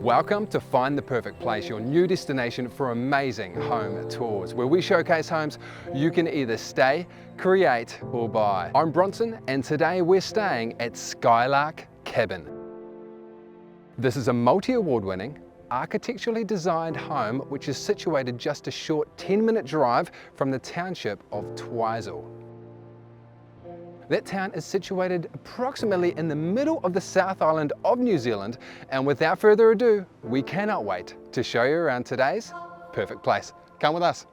Welcome to Find the Perfect Place, your new destination for amazing home tours, where we showcase homes you can either stay, create, or buy. I'm Bronson, and today we're staying at Skylark Cabin. This is a multi-award-winning, architecturally designed home which is situated just a short 10-minute drive from the township of Twizel. That town is situated approximately in the middle of the South Island of New Zealand, and without further ado, we cannot wait to show you around today's perfect place. Come with us.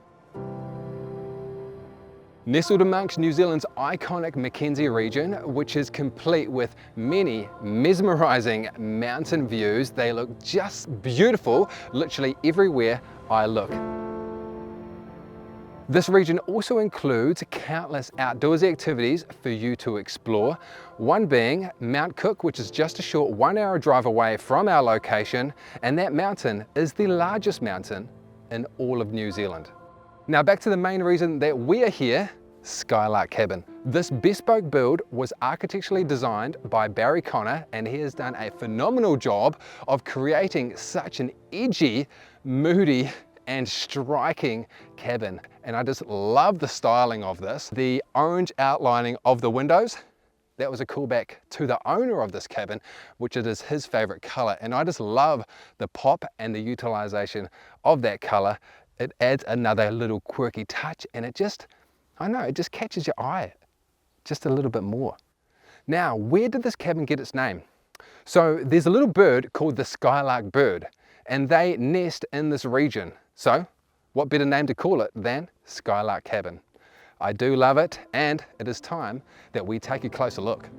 Nestled amongst New Zealand's iconic Mackenzie region, which is complete with many mesmerising mountain views, they look just beautiful literally everywhere I look. This region also includes countless outdoors activities for you to explore, one being Mount Cook, which is just a short 1-hour drive away from our location, and that mountain is the largest mountain in all of New Zealand. Now back to the main reason that we are here, Skylark Cabin. This bespoke build was architecturally designed by Barry Connor, and he has done a phenomenal job of creating such an edgy, moody, and striking cabin. And I just love the styling of this. The orange outlining of the windows, that was a callback to the owner of this cabin, which it is his favorite color. And I just love the pop and the utilization of that color. It adds another little quirky touch, and it just, I know, it just catches your eye just a little bit more. Now, where did this cabin get its name? So there's a little bird called the Skylark bird, and they nest in this region. So what better name to call it than Skylark Cabin? I do love it, and it is time that we take a closer look.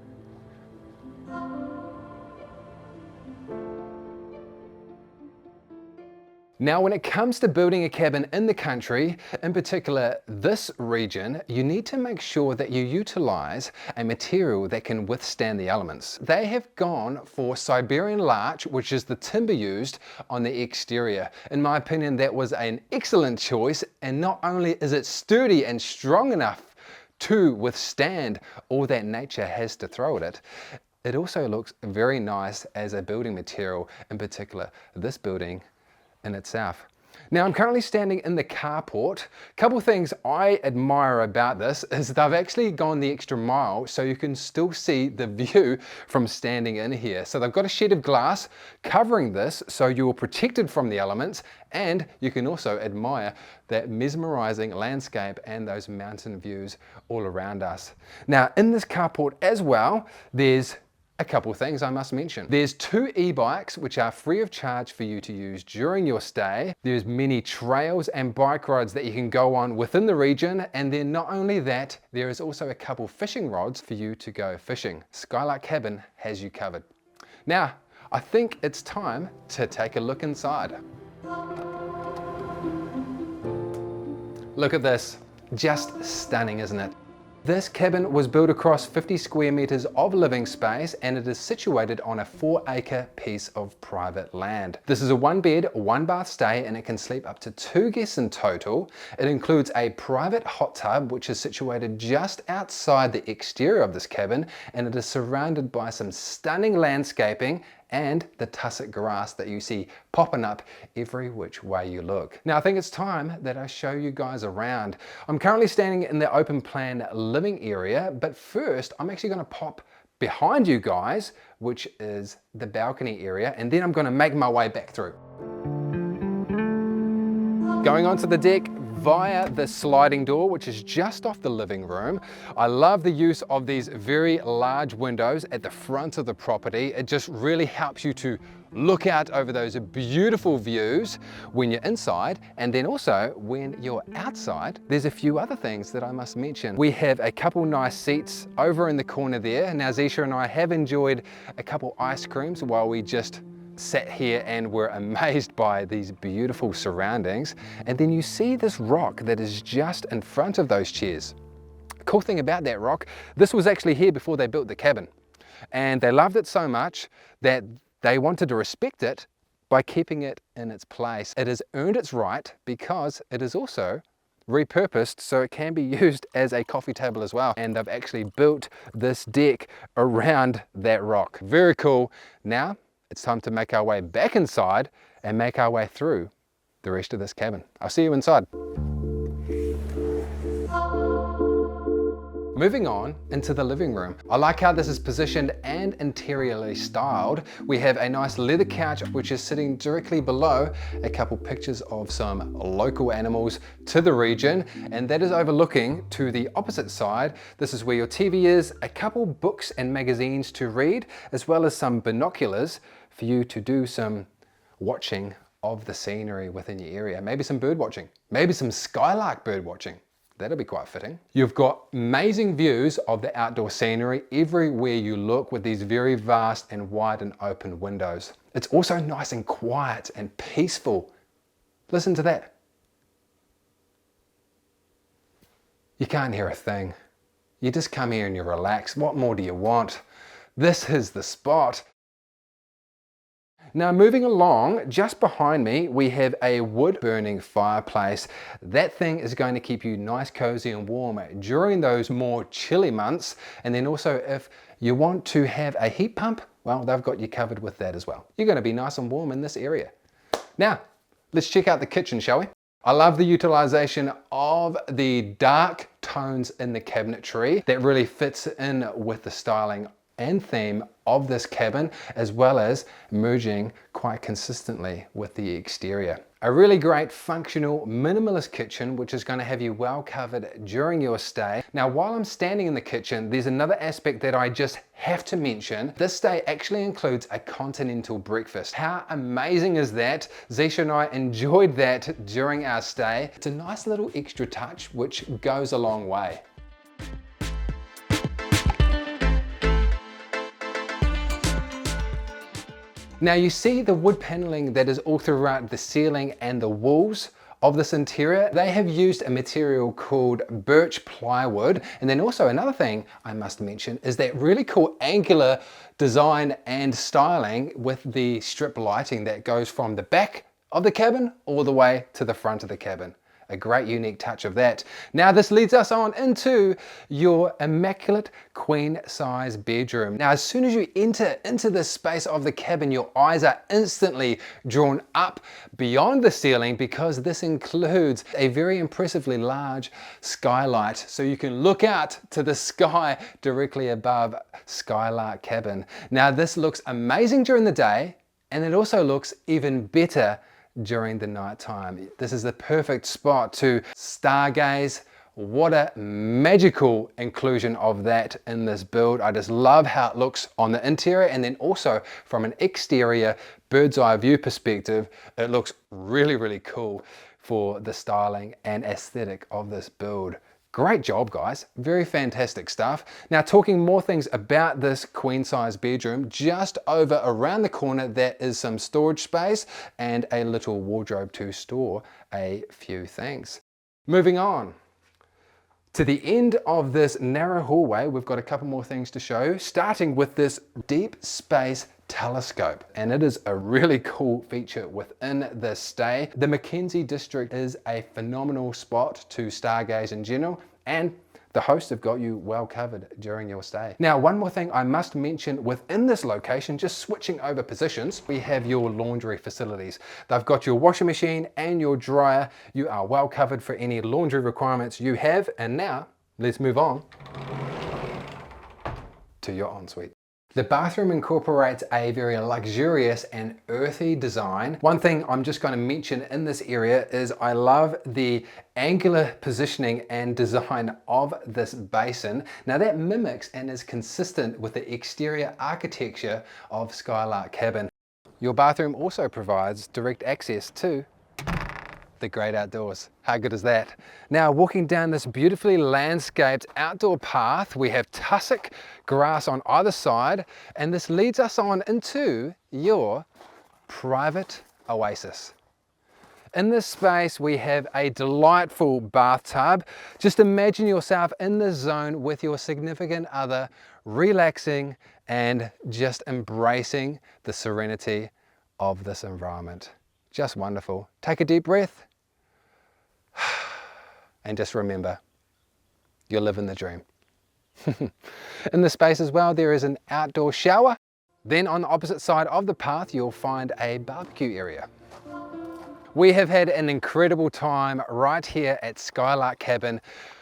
Now, when it comes to building a cabin in the country, in particular this region, you need to make sure that you utilize a material that can withstand the elements. They have gone for Siberian larch, which is the timber used on the exterior. In my opinion, that was an excellent choice, and not only is it sturdy and strong enough to withstand all that nature has to throw at it, it also looks very nice as a building material, in particular this building in itself. Now, I'm currently standing in the carport. A couple of things I admire about this is they've actually gone the extra mile so you can still see the view from standing in here. So they've got a sheet of glass covering this so you're protected from the elements, and you can also admire that mesmerizing landscape and those mountain views all around us. Now, in this carport as well, there's a couple of things I must mention. There's 2 e-bikes which are free of charge for you to use during your stay. There's many trails and bike rides that you can go on within the region, and then not only that, there is also a couple fishing rods for you to go fishing. Skylark Cabin has you covered. Now, I think it's time to take a look inside. Look at this, just stunning, isn't it? This cabin was built across 50 square meters of living space, and it is situated on a 4-acre piece of private land. This is a 1-bed, 1-bath stay, and it can sleep up to 2 guests in total. It includes a private hot tub, which is situated just outside the exterior of this cabin, and it is surrounded by some stunning landscaping and the tussock grass that you see popping up every which way you look. Now, I think it's time that I show you guys around. I'm currently standing in the open plan living area, but first I'm actually gonna pop behind you guys, which is the balcony area, and then I'm gonna make my way back through. Going onto the deck via the sliding door, which is just off the living room. I love the use of these very large windows at the front of the property. It just really helps you to look out over those beautiful views when you're inside, and then also when you're outside. There's a few other things that I must mention. We have a couple nice seats over in the corner there. Now, Zeisha and I have enjoyed a couple ice creams while we just sat here and were amazed by these beautiful surroundings. And then you see this rock that is just in front of those chairs. Cool thing about that rock, this was actually here before they built the cabin, and they loved it so much that they wanted to respect it by keeping it in its place. It has earned its right because it is also repurposed so it can be used as a coffee table as well. And they've actually built this deck around that rock. Very cool. Now it's time to make our way back inside and make our way through the rest of this cabin. I'll see you inside. Moving on into the living room. I like how this is positioned and interiorly styled. We have a nice leather couch which is sitting directly below a couple pictures of some local animals to the region, and that is overlooking to the opposite side. This is where your TV is, a couple books and magazines to read, as well as some binoculars for you to do some watching of the scenery within your area. Maybe some bird watching, maybe some skylark bird watching. That'll be quite fitting. You've got amazing views of the outdoor scenery everywhere you look with these very vast and wide and open windows. It's also nice and quiet and peaceful. Listen to that. You can't hear a thing. You just come here and you relax. What more do you want? This is the spot. Now moving along, just behind me we have a wood burning fireplace. That thing is going to keep you nice, cozy and warm during those more chilly months. And then also if you want to have a heat pump, well, they've got you covered with that as well. You're going to be nice and warm in this area. Now, let's check out the kitchen, shall we? I love the utilization of the dark tones in the cabinetry. That really fits in with the styling and theme of this cabin, as well as merging quite consistently with the exterior. A really great functional minimalist kitchen which is going to have you well covered during your stay. Now while I'm standing in the kitchen, there's another aspect that I just have to mention. This stay actually includes a continental breakfast. How amazing is that? Zeisha and I enjoyed that during our stay. It's a nice little extra touch which goes a long way. Now you see the wood paneling that is all throughout the ceiling and the walls of this interior. They have used a material called birch plywood. And then also another thing I must mention is that really cool angular design and styling with the strip lighting that goes from the back of the cabin all the way to the front of the cabin. A great unique touch of that. Now this leads us on into your immaculate queen size bedroom. Now as soon as you enter into the space of the cabin, your eyes are instantly drawn up beyond the ceiling because this includes a very impressively large skylight. So you can look out to the sky directly above Skylark Cabin. Now this looks amazing during the day, and it also looks even better during the night time. This is the perfect spot to stargaze. What a magical inclusion of that in this build. I just love how it looks on the interior, and then also from an exterior bird's eye view perspective, it looks really, really cool for the styling and aesthetic of this build. Great job, guys. Very fantastic stuff. Now, talking more things about this queen size bedroom, just over around the corner, there is some storage space and a little wardrobe to store a few things. Moving on to the end of this narrow hallway, we've got a couple more things to show you, starting with this deep space telescope, and it is a really cool feature within this stay. The Mackenzie district is a phenomenal spot to stargaze in general, and the hosts have got you well covered during your stay. Now, one more thing I must mention within this location, just switching over positions, we have your laundry facilities. They've got your washing machine and your dryer. You are well covered for any laundry requirements you have. And now let's move on to your ensuite. The bathroom incorporates a very luxurious and earthy design. One thing I'm just going to mention in this area is I love the angular positioning and design of this basin. Now that mimics and is consistent with the exterior architecture of Skylark Cabin. Your bathroom also provides direct access to the great outdoors. How good is that? Now, walking down this beautifully landscaped outdoor path, we have tussock grass on either side, and this leads us on into your private oasis. In this space, we have a delightful bathtub. Just imagine yourself in this zone with your significant other, relaxing and just embracing the serenity of this environment. Just wonderful. Take a deep breath. And just remember, you're living the dream. In the space as well, there is an outdoor shower. Then on the opposite side of the path, you'll find a barbecue area. We have had an incredible time right here at Skylark Cabin,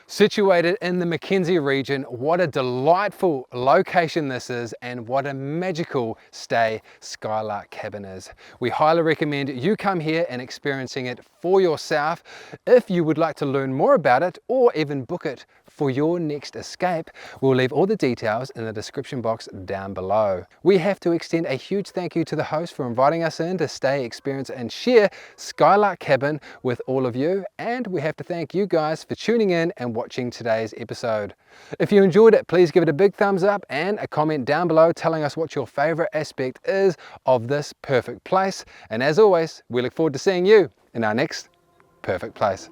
situated in the Mackenzie region. What a delightful location this is, and what a magical stay Skylark Cabin is. We highly recommend you come here and experiencing it for yourself. If you would like to learn more about it or even book it for your next escape, we'll leave all the details in the description box down below. We have to extend a huge thank you to the host for inviting us in to stay, experience and share Skylark Cabin with all of you, and we have to thank you guys for tuning in and watching today's episode. If you enjoyed it, please give it a big thumbs up and a comment down below telling us what your favorite aspect is of this perfect place. And as always, we look forward to seeing you in our next perfect place.